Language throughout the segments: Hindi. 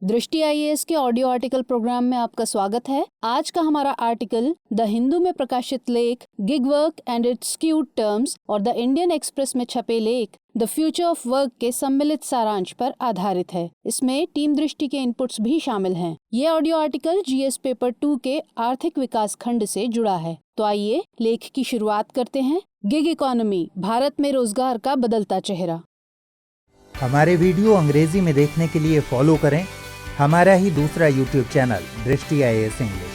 दृष्टि आईएएस के ऑडियो आर्टिकल प्रोग्राम में आपका स्वागत है। आज का हमारा आर्टिकल द हिंदू में प्रकाशित लेख gig work and it's skewed terms और द इंडियन एक्सप्रेस में छपे लेख द फ्यूचर ऑफ वर्क के सम्मिलित सारांश पर आधारित है। इसमें टीम दृष्टि के इनपुट्स भी शामिल हैं। ये ऑडियो आर्टिकल जीएस पेपर 2 के आर्थिक विकास खंड से जुड़ा है। तो आइए लेख की शुरुआत करते हैं। गिग इकोनॉमी, भारत में रोजगार का बदलता चेहरा। हमारे वीडियो अंग्रेजी में देखने के लिए फॉलो करें हमारा ही दूसरा यूट्यूब चैनल दृष्टि आईएएस इंग्लिश।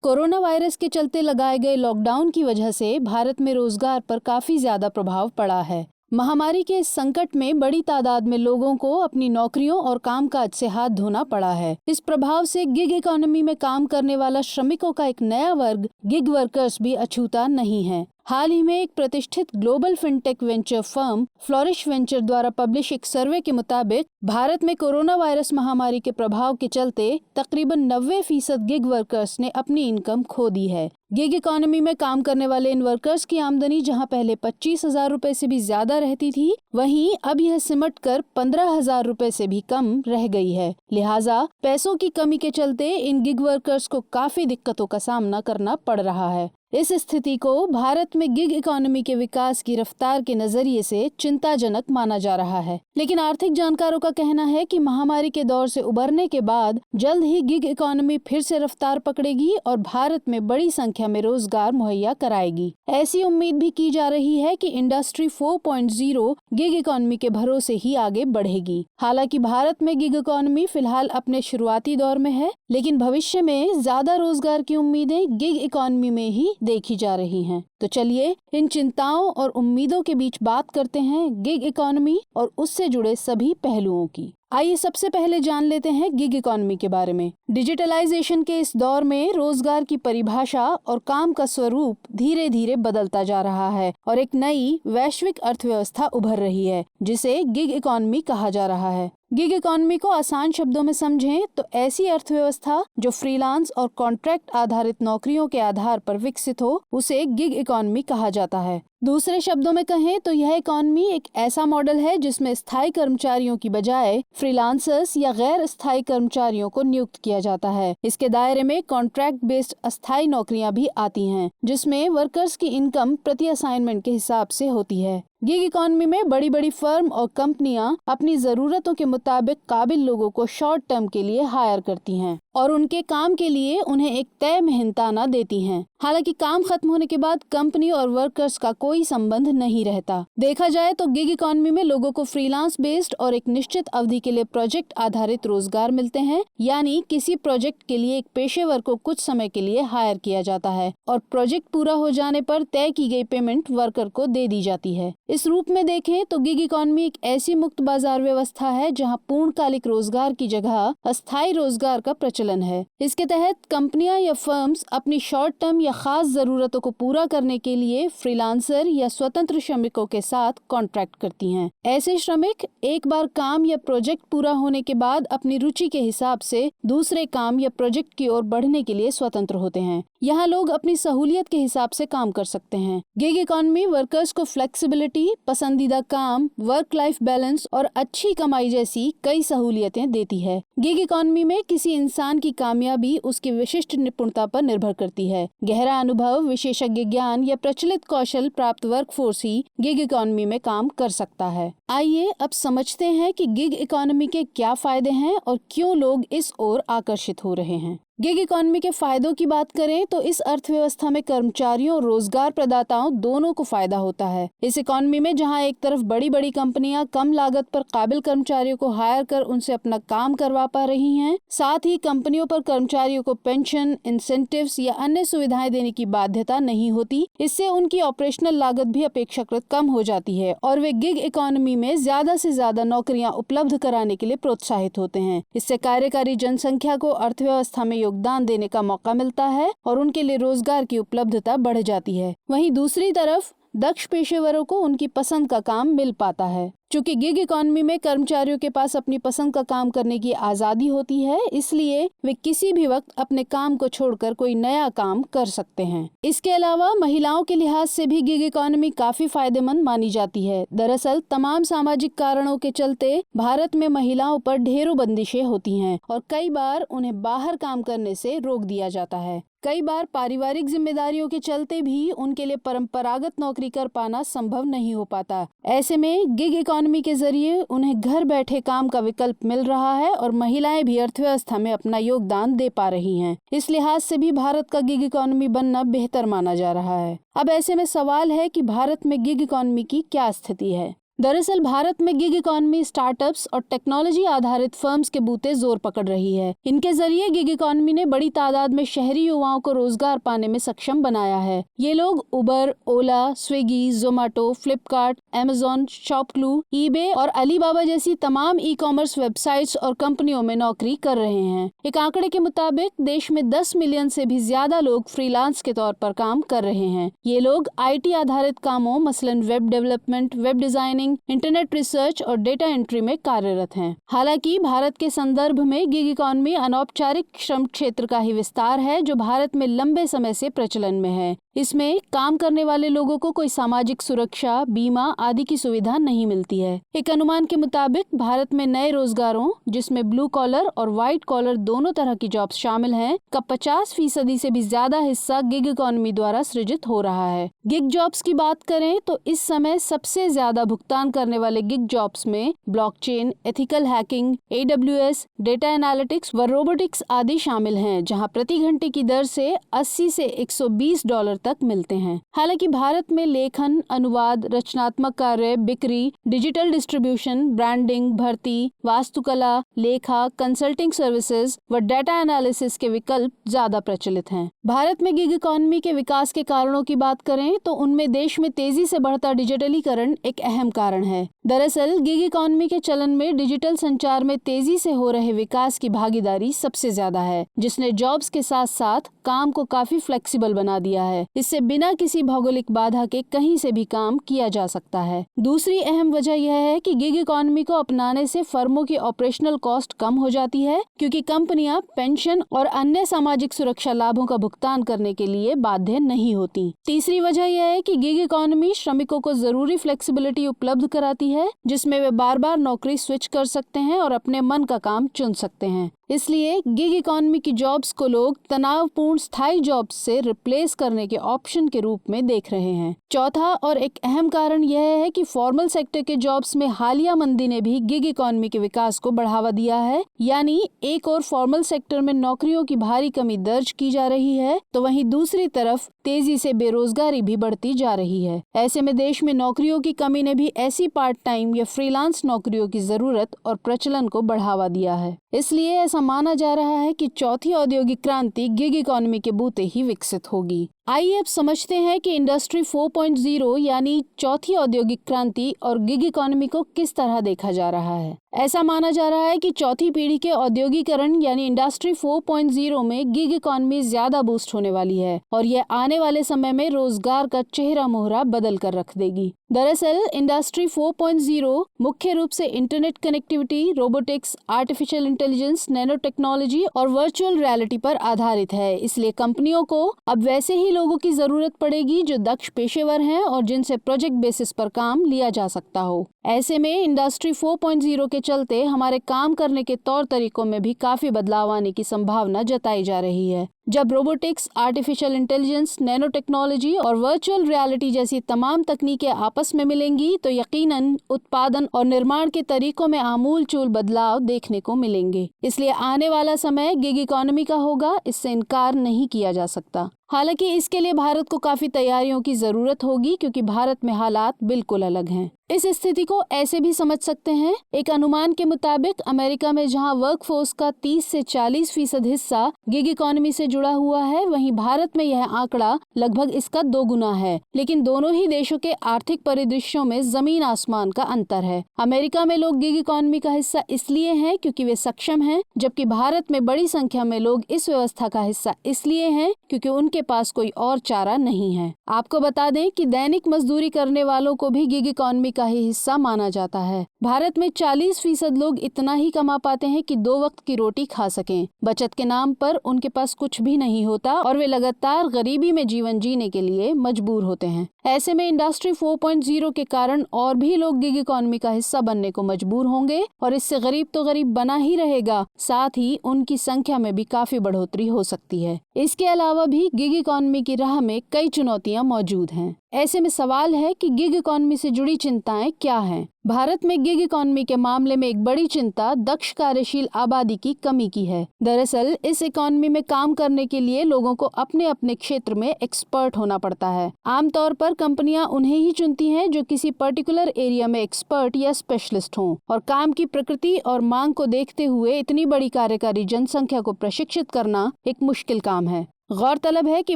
कोरोना वायरस के चलते लगाए गए लॉकडाउन की वजह से भारत में रोजगार पर काफी ज्यादा प्रभाव पड़ा है। महामारी के इस संकट में बड़ी तादाद में लोगों को अपनी नौकरियों और कामकाज से हाथ धोना पड़ा है। इस प्रभाव से गिग इकोनॉमी में काम करने वाला श्रमिकों का एक नया वर्ग गिग वर्कर्स भी अछूता नहीं है। हाल ही में एक प्रतिष्ठित global fintech venture firm flourish venture द्वारा पब्लिश एक सर्वे के मुताबिक भारत में कोरोना वायरस महामारी के प्रभाव के चलते तकरीबन 90% गिग वर्कर्स ने अपनी इनकम खो दी है। गिग इकोनॉमी में काम करने वाले इन वर्कर्स की आमदनी जहां पहले 25,000 रुपए से भी ज्यादा रहती थी, वहीं अब यह सिमट कर 15,000 रुपए से भी कम रह गई है। लिहाजा पैसों की कमी के चलते इन गिग वर्कर्स को काफी दिक्कतों का सामना करना पड़ रहा है। इस स्थिति को भारत में गिग इकोनॉमी के विकास की रफ्तार के नजरिए से चिंताजनक माना जा रहा है। लेकिन आर्थिक जानकारों का कहना है कि महामारी के दौर से उबरने के बाद जल्द ही गिग इकोनॉमी फिर से रफ्तार पकड़ेगी और भारत में बड़ी संख्या में रोजगार मुहैया कराएगी। ऐसी उम्मीद भी की जा रही है कि इंडस्ट्री 4.0 गिग इकोनॉमी के भरोसे ही आगे बढ़ेगी। हालांकि भारत में गिग इकोनॉमी फिलहाल अपने शुरुआती दौर में है, लेकिन भविष्य में ज्यादा रोजगार की उम्मीदें गिग इकोनॉमी में ही देखी जा रही हैं। तो चलिए इन चिंताओं और उम्मीदों के बीच बात करते हैं गिग इकोनॉमी और उससे जुड़े सभी पहलुओं की। आइए सबसे पहले जान लेते हैं गिग इकोनॉमी के बारे में। डिजिटलाइजेशन के इस दौर में रोजगार की परिभाषा और काम का स्वरूप धीरे धीरे बदलता जा रहा है और एक नई वैश्विक अर्थव्यवस्था उभर रही है जिसे गिग इकोनॉमी कहा जा रहा है। गिग इकोनॉमी को आसान शब्दों में समझें तो ऐसी अर्थव्यवस्था जो फ्रीलांस और कॉन्ट्रैक्ट आधारित नौकरियों के आधार पर विकसित हो, उसे गिग इकोनॉमी कहा जाता है। दूसरे शब्दों में कहें तो यह इकोनॉमी एक ऐसा मॉडल है जिसमें स्थायी कर्मचारियों की बजाय फ्रीलांसर्स या गैर स्थायी कर्मचारियों को नियुक्त किया जाता है। इसके दायरे में कॉन्ट्रैक्ट बेस्ड अस्थायी नौकरियां भी आती हैं, जिसमें वर्कर्स की इनकम प्रति असाइनमेंट के हिसाब से होती है। गिग इकोनॉमी में बड़ी बड़ी फर्म और कंपनियां अपनी जरूरतों के मुताबिक काबिल लोगों को शॉर्ट टर्म के लिए हायर करती हैं और उनके काम के लिए उन्हें एक तय मेहनताना देती हैं। हालांकि काम खत्म होने के बाद कंपनी और वर्कर्स का कोई संबंध नहीं रहता। देखा जाए तो गिग इकोनॉमी में लोगों को फ्रीलांस बेस्ड और एक निश्चित अवधि के लिए प्रोजेक्ट आधारित रोजगार मिलते हैं, यानी किसी प्रोजेक्ट के लिए एक पेशेवर को कुछ समय के लिए हायर किया जाता है और प्रोजेक्ट पूरा हो जाने पर तय की गई पेमेंट वर्कर को दे दी जाती है। इस रूप में देखें तो गिग इकोनॉमी एक ऐसी मुक्त बाजार व्यवस्था है जहां पूर्णकालिक रोजगार की जगह अस्थायी रोजगार का प्रचलन है। इसके तहत कंपनियां या फर्म्स अपनी शॉर्ट टर्म या खास जरूरतों को पूरा करने के लिए फ्रीलांसर या स्वतंत्र श्रमिकों के साथ कॉन्ट्रैक्ट करती हैं। ऐसे श्रमिक एक बार काम या प्रोजेक्ट पूरा होने के बाद अपनी रुचि के हिसाब से दूसरे काम या प्रोजेक्ट की ओर बढ़ने के लिए स्वतंत्र होते हैं। यहाँ लोग अपनी सहूलियत के हिसाब से काम कर सकते हैं। गिग इकोनॉमी वर्कर्स को फ्लेक्सिबिलिटी, पसंदीदा काम, वर्क लाइफ बैलेंस और अच्छी कमाई जैसी कई सहूलियतें देती है। गिग इकोनॉमी में किसी इंसान की कामयाबी उसकी विशिष्ट निपुणता पर निर्भर करती है। गहरा अनुभव, विशेषज्ञ ज्ञान या प्रचलित कौशल प्राप्त वर्कफोर्स ही गिग इकोनॉमी में काम कर सकता है। आइए अब समझते हैं कि गिग इकोनॉमी के क्या फायदे हैं और क्यों लोग इस ओर आकर्षित हो रहे हैं। गिग इकोनॉमी के फायदों की बात करें तो इस अर्थव्यवस्था में कर्मचारियों और रोजगार प्रदाताओं दोनों को फायदा होता है। इस इकोनॉमी में जहां एक तरफ बड़ी बड़ी कंपनियां कम लागत पर काबिल कर्मचारियों को हायर कर उनसे अपना काम करवा पा रही हैं, साथ ही कंपनियों पर कर्मचारियों को पेंशन, इंसेंटिव्स या अन्य सुविधाएं देने की बाध्यता नहीं होती। इससे उनकी ऑपरेशनल लागत भी अपेक्षाकृत कम हो जाती है और वे गिग इकोनॉमी में ज्यादा से ज्यादा नौकरियां उपलब्ध कराने के लिए प्रोत्साहित होते हैं। इससे कार्यकारी जनसंख्या को अर्थव्यवस्था में योगदान देने का मौका मिलता है और उनके लिए रोजगार की उपलब्धता बढ़ जाती है। वहीं दूसरी तरफ दक्ष पेशेवरों को उनकी पसंद का काम मिल पाता है। चूंकि गिग इकोनॉमी में कर्मचारियों के पास अपनी पसंद का काम करने की आजादी होती है, इसलिए वे किसी भी वक्त अपने काम को छोड़कर कोई नया काम कर सकते हैं। इसके अलावा महिलाओं के लिहाज से भी गिग इकोनॉमी काफी फायदेमंद मानी जाती है। दरअसल तमाम सामाजिक कारणों के चलते भारत में महिलाओं पर ढेरों बंदिशें होती हैं और कई बार उन्हें बाहर काम करने से रोक दिया जाता है। कई बार पारिवारिक जिम्मेदारियों के चलते भी उनके लिए परंपरागत नौकरी कर पाना संभव नहीं हो पाता। ऐसे में गिग इकोनॉमी के जरिए उन्हें घर बैठे काम का विकल्प मिल रहा है और महिलाएं भी अर्थव्यवस्था में अपना योगदान दे पा रही हैं। इस लिहाज से भी भारत का गिग इकोनॉमी बनना बेहतर माना जा रहा है। अब ऐसे में सवाल है कि भारत में गिग इकोनॉमी की क्या स्थिति है। दरअसल भारत में गिग इकोनॉमी स्टार्टअप्स और टेक्नोलॉजी आधारित फर्म्स के बूते जोर पकड़ रही है। इनके जरिए गिग इकोनॉमी ने बड़ी तादाद में शहरी युवाओं को रोजगार पाने में सक्षम बनाया है। ये लोग Uber, Ola, Swiggy, Zomato, Flipkart, Amazon, ShopClues, eBay और अलीबाबा जैसी तमाम ई कॉमर्स वेबसाइट्स और कंपनियों में नौकरी कर रहे हैं। एक आंकड़े के मुताबिक देश में 10 मिलियन से भी ज्यादा लोग फ्रीलांस के तौर पर काम कर रहे हैं। ये लोग IT आधारित कामों मसलन web development, web designing, internet research और डेटा एंट्री में कार्यरत हैं। हालांकि भारत के संदर्भ में गिग इकोनॉमी अनौपचारिक श्रम क्षेत्र का ही विस्तार है जो भारत में लंबे समय से प्रचलन में है। इसमें काम करने वाले लोगों को कोई सामाजिक सुरक्षा, बीमा आदि की सुविधा नहीं मिलती है। एक अनुमान के मुताबिक भारत में नए रोजगारों, जिसमें ब्लू कॉलर और व्हाइट कॉलर दोनों तरह की जॉब्स शामिल हैं, का 50% से भी ज्यादा हिस्सा गिग इकोनॉमी द्वारा सृजित हो रहा है। गिग जॉब्स की बात करें तो इस समय सबसे ज्यादा भुगतान करने वाले गिग जॉब्स में blockchain, ethical hacking, AWS, data analytics व रोबोटिक्स आदि शामिल हैं, जहां प्रति घंटे की दर से 80 से $120 तक मिलते हैं। हालांकि भारत में लेखन, अनुवाद, रचनात्मक कार्य, बिक्री, डिजिटल डिस्ट्रीब्यूशन, ब्रांडिंग, भर्ती, वास्तुकला, लेखा, कंसल्टिंग सर्विसेज व डेटा एनालिसिस के विकल्प ज्यादा प्रचलित हैं। भारत में गिग इकोनॉमी के विकास के कारणों की बात करें तो उनमें देश में तेजी से बढ़ता डिजिटलीकरण एक अहम कारण है। दरअसल गिग इकोनॉमी के चलन में डिजिटल संचार में तेजी से हो रहे विकास की भागीदारी सबसे ज्यादा है, जिसने जॉब्स के साथ साथ काम को काफी फ्लेक्सिबल बना दिया है। इससे बिना किसी भौगोलिक बाधा के कहीं से भी काम किया जा सकता है। दूसरी अहम वजह यह है कि गिग इकोनॉमी को अपनाने से फर्मों की ऑपरेशनल कॉस्ट कम हो जाती है, क्योंकि कंपनियां पेंशन और अन्य सामाजिक सुरक्षा लाभों का भुगतान करने के लिए बाध्य नहीं होती। तीसरी वजह यह है कि गिग इकोनॉमी श्रमिकों को जरूरी फ्लेक्सिबिलिटी उपलब्ध कराती है, जिसमें वे बार बार नौकरी स्विच कर सकते हैं और अपने मन का काम चुन सकते हैं। इसलिए गिग इकोनॉमी की जॉब्स को लोग तनावपूर्ण स्थायी जॉब्स से रिप्लेस करने के ऑप्शन के रूप में देख रहे हैं। चौथा और एक अहम कारण यह है कि फॉर्मल सेक्टर के जॉब्स में हालिया मंदी ने भी गिग इकोनॉमी के विकास को बढ़ावा दिया है। यानी एक और फॉर्मल सेक्टर में नौकरियों की भारी कमी दर्ज की जा रही है, तो वहीं दूसरी तरफ तेजी से बेरोजगारी भी बढ़ती जा रही है। ऐसे में देश में नौकरियों की कमी ने भी ऐसी पार्ट टाइम या फ्रीलांस नौकरियों की जरूरत और प्रचलन को बढ़ावा दिया है। इसलिए ऐसा माना जा रहा है कि चौथी औद्योगिक क्रांति गिग इकोनॉमी के बूते ही विकसित होगी। आइए अब समझते हैं कि इंडस्ट्री 4.0 यानी चौथी औद्योगिक क्रांति और गिग इकोनॉमी को किस तरह देखा जा रहा है। ऐसा माना जा रहा है कि चौथी पीढ़ी के औद्योगिकरण यानी इंडस्ट्री 4.0 में गिग इकोनॉमी ज्यादा बूस्ट होने वाली है और यह आने वाले समय में रोजगार का चेहरा मोहरा बदल कर रख देगी। दरअसल इंडस्ट्री 4.0 मुख्य रूप से internet connectivity, robotics, artificial intelligence, nano technology और वर्चुअल रियलिटी पर आधारित है। इसलिए कंपनियों को अब वैसे ही लोगों की जरूरत पड़ेगी जो दक्ष पेशेवर हैं और जिनसे प्रोजेक्ट बेसिस पर काम लिया जा सकता हो। ऐसे में इंडस्ट्री 4.0 के चलते हमारे काम करने के तौर तरीकों में भी काफी बदलाव आने की संभावना जताई जा रही है। जब robotics, artificial intelligence, nano technology और वर्चुअल रियलिटी जैसी तमाम तकनीकें आपस में मिलेंगी तो यकीनन उत्पादन और निर्माण के तरीकों में आमूलचूल बदलाव देखने को मिलेंगे। इसलिए आने वाला समय गिग इकोनॉमी का होगा, इससे इनकार नहीं किया जा सकता। हालांकि इसके लिए भारत को काफी तैयारियों की जरूरत होगी, क्योंकि भारत में हालात बिल्कुल अलग हैं। इस स्थिति को ऐसे भी समझ सकते हैं, एक अनुमान के मुताबिक अमेरिका में जहां वर्कफोर्स का 30 से 40% हिस्सा गिग इकोनॉमी से जुड़ा हुआ है, वहीं भारत में यह आंकड़ा लगभग इसका 2 गुना है। लेकिन दोनों ही देशों के आर्थिक परिदृश्यों में जमीन आसमान का अंतर है। अमेरिका में लोग गिग इकोनॉमी का हिस्सा इसलिए हैं क्योंकि वे सक्षम हैं, जबकि भारत में बड़ी संख्या में लोग इस व्यवस्था का हिस्सा इसलिए हैं क्योंकि उनके पास कोई और चारा नहीं है। आपको बता दें कि दैनिक मजदूरी करने वालों को भी गिग इकोनॉमी का ही हिस्सा माना जाता है। भारत में 40% लोग इतना ही कमा पाते हैं कि 2 वक्त की रोटी खा सकें। बचत के नाम पर उनके पास कुछ भी नहीं होता और वे लगातार गरीबी में जीवन जीने के लिए मजबूर होते हैं। ऐसे में इंडस्ट्री 4.0 के कारण और भी लोग गिग इकोनॉमी का हिस्सा बनने को मजबूर होंगे और इससे गरीब तो गरीब बना ही रहेगा, साथ ही उनकी संख्या में भी काफी बढ़ोतरी हो सकती है। इसके अलावा भी गिग इकोनॉमी की राह में कई चुनौतियां मौजूद हैं। ऐसे में सवाल है कि गिग इकोनॉमी से जुड़ी चिंताएं क्या हैं? भारत में गिग इकोनॉमी के मामले में एक बड़ी चिंता दक्ष कार्यशील आबादी की कमी की है। दरअसल इस इकोनॉमी में काम करने के लिए लोगों को अपने अपने क्षेत्र में एक्सपर्ट होना पड़ता है। आमतौर पर कंपनियां उन्हें ही चुनती हैं जो किसी पर्टिकुलर एरिया में एक्सपर्ट या स्पेशलिस्ट हों, और काम की प्रकृति और मांग को देखते हुए इतनी बड़ी कार्यकारी जनसंख्या को प्रशिक्षित करना एक मुश्किल काम है। गौरतलब है कि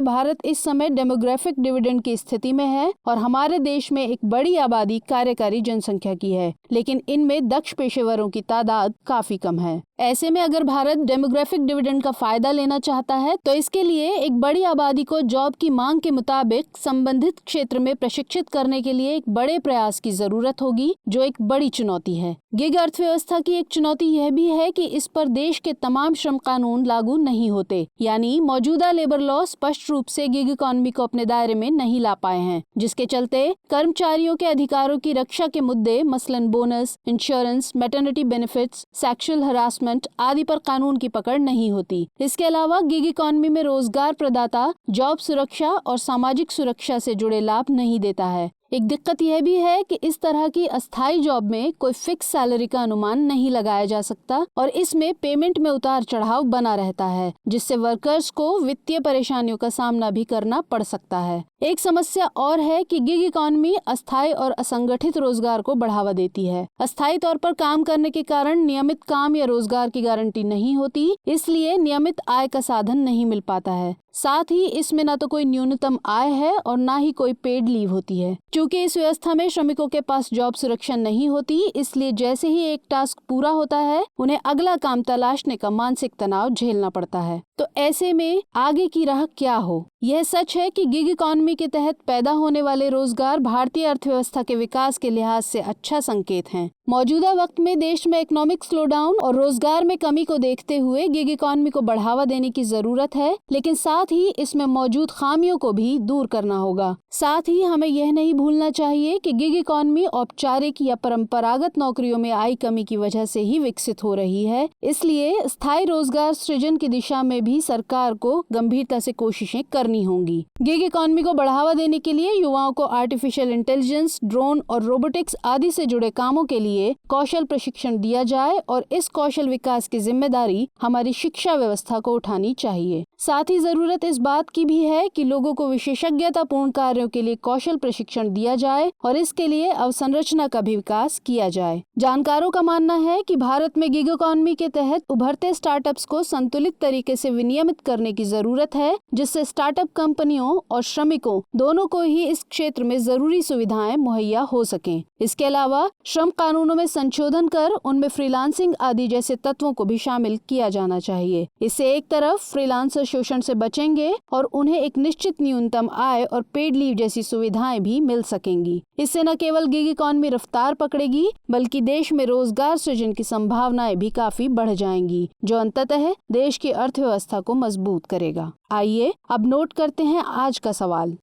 भारत इस समय डेमोग्राफिक डिविडेंड की स्थिति में है और हमारे देश में एक बड़ी आबादी कार्यकारी जनसंख्या की है, लेकिन इनमें दक्ष पेशेवरों की तादाद काफी कम है। ऐसे में अगर भारत डेमोग्राफिक डिविडेंड का फायदा लेना चाहता है तो इसके लिए एक बड़ी आबादी को जॉब की मांग के मुताबिक संबंधित क्षेत्र में प्रशिक्षित करने के लिए एक बड़े प्रयास की जरूरत होगी, जो एक बड़ी चुनौती है। गिग अर्थव्यवस्था की एक चुनौती यह भी है कि इस पर देश के तमाम श्रम कानून लागू नहीं होते, यानी मौजूदा लेबर लॉ स्पष्ट रूप से गिग इकोनॉमी को अपने दायरे में नहीं ला पाए हैं, जिसके चलते कर्मचारियों के अधिकारों की रक्षा के मुद्दे मसलन bonus, insurance, maternity benefits, sexual harassment आदि पर कानून की पकड़ नहीं होती। इसके अलावा गिग इकोनॉमी में रोजगार प्रदाता जॉब सुरक्षा और सामाजिक सुरक्षा से जुड़े लाभ नहीं देता है। एक दिक्कत यह भी है कि इस तरह की अस्थायी जॉब में कोई फिक्स सैलरी का अनुमान नहीं लगाया जा सकता और इसमें पेमेंट में उतार चढ़ाव बना रहता है, जिससे वर्कर्स को वित्तीय परेशानियों का सामना भी करना पड़ सकता है। एक समस्या और है कि गिग इकोनॉमी अस्थायी और असंगठित रोजगार को बढ़ावा देती है। अस्थायी तौर पर काम करने के कारण नियमित काम या रोजगार की गारंटी नहीं होती, इसलिए नियमित आय का साधन नहीं मिल पाता है। साथ ही इसमें न तो कोई न्यूनतम आय है और न ही कोई पेड लीव होती है। क्योंकि इस व्यवस्था में श्रमिकों के पास जॉब सुरक्षा नहीं होती, इसलिए जैसे ही एक टास्क पूरा होता है उन्हें अगला काम तलाशने का मानसिक तनाव झेलना पड़ता है। तो ऐसे में आगे की राह क्या हो? यह सच है कि गिग इकोनॉमी के तहत पैदा होने वाले रोजगार भारतीय अर्थव्यवस्था के विकास के लिहाज से अच्छा संकेत हैं। मौजूदा वक्त में देश में इकोनॉमिक स्लोडाउन और रोजगार में कमी को देखते हुए गिग इकोनॉमी को बढ़ावा देने की जरूरत है, लेकिन साथ ही इसमें मौजूद खामियों को भी दूर करना होगा। साथ ही हमें यह नहीं भूलना चाहिए कि गिग इकोनॉमी औपचारिक या परंपरागत नौकरियों में आई कमी की वजह से ही विकसित हो रही है, इसलिए स्थायी रोजगार सृजन की दिशा में भी सरकार को गंभीरता से कोशिशें करनी होंगी। गिग इकोनॉमी को बढ़ावा देने के लिए युवाओं को आर्टिफिशियल इंटेलिजेंस, ड्रोन और रोबोटिक्स आदि से जुड़े कामों के लिए कौशल प्रशिक्षण दिया जाए और इस कौशल विकास की जिम्मेदारी हमारी शिक्षा व्यवस्था को उठानी चाहिए। साथ ही जरूरत इस बात की भी है कि लोगों को विशेषज्ञतापूर्ण कार्यों के लिए कौशल प्रशिक्षण दिया जाए और इसके लिए अवसंरचना का भी विकास किया जाए। जानकारों का मानना है कि भारत में गिग इकोनॉमी के तहत उभरते स्टार्टअप्स को संतुलित तरीके से विनियमित करने की जरूरत है, जिससे स्टार्टअप कंपनियों और श्रमिकों दोनों को ही इस क्षेत्र में जरूरी सुविधाएं मुहैया हो सकें। इसके अलावा श्रम कानूनों में संशोधन कर उनमें फ्रीलांसिंग आदि जैसे तत्वों को भी शामिल किया जाना चाहिए। इससे एक तरफ फ्रीलांसर शोषण से बचेंगे और उन्हें एक निश्चित न्यूनतम आय और पेड लीव जैसी सुविधाएं भी मिल सकेंगी। इससे न केवल गिग इकोनॉमी रफ्तार पकड़ेगी, बल्कि देश में रोजगार सृजन की संभावनाएं भी काफी बढ़ जाएंगी, जो अंततः देश की अर्थव्यवस्था को मजबूत करेगा। आइए अब नोट करते हैं आज का सवाल।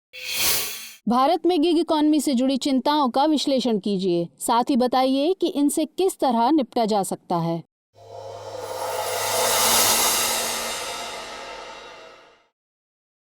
भारत में गिग इकोनॉमी से जुड़ी चिंताओं का विश्लेषण कीजिए। साथ ही बताइए कि इनसे किस तरह निपटा जा सकता है।